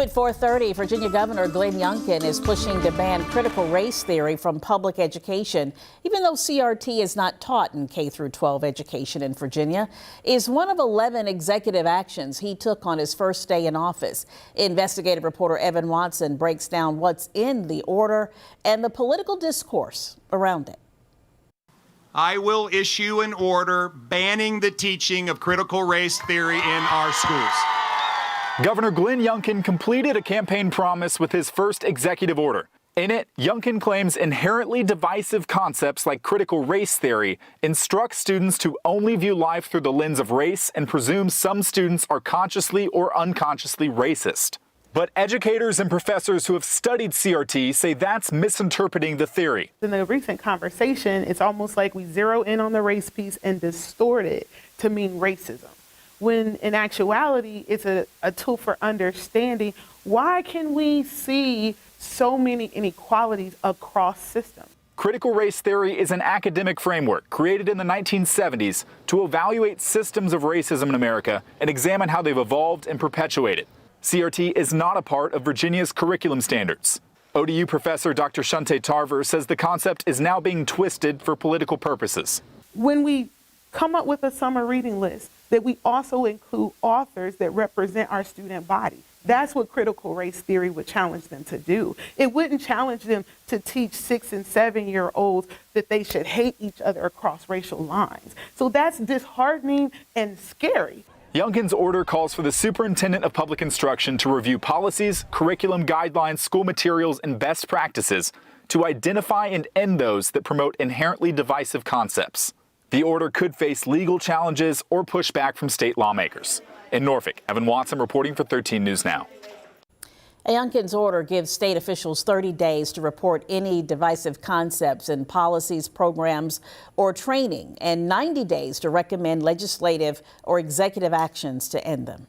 At 4:30, Virginia Governor Glenn Youngkin is pushing to ban critical race theory from public education, even though CRT is not taught in K-12 education in Virginia. Is one of 11 executive actions he took on his first day in office. Investigative reporter Evan Watson breaks down what's in the order and the political discourse around it. I will issue an order banning the teaching of critical race theory in our schools. Governor Glenn Youngkin completed a campaign promise with his first executive order. In it, Youngkin claims inherently divisive concepts like critical race theory instruct students to only view life through the lens of race and presumes some students are consciously or unconsciously racist. But educators and professors who have studied CRT say that's misinterpreting the theory. In the recent conversation, it's almost like we zero in on the race piece and distort it to mean racism, when in actuality, it's a tool for understanding why can we see so many inequalities across systems. Critical race theory is an academic framework created in the 1970s to evaluate systems of racism in America and examine how they've evolved and perpetuated. CRT is not a part of Virginia's curriculum standards. ODU professor Dr. Shante Tarver says the concept is now being twisted for political purposes. When we come up with a summer reading list, that we also include authors that represent our student body. That's what critical race theory would challenge them to do. It wouldn't challenge them to teach 6- and 7-year-olds that they should hate each other across racial lines. So that's disheartening and scary. Youngkin's order calls for the superintendent of public instruction to review policies, curriculum guidelines, school materials, and best practices to identify and end those that promote inherently divisive concepts. The order could face legal challenges or pushback from state lawmakers. In Norfolk, Evan Watson reporting for 13 News Now. Youngkin's order gives state officials 30 days to report any divisive concepts in policies, programs, or training, and 90 days to recommend legislative or executive actions to end them.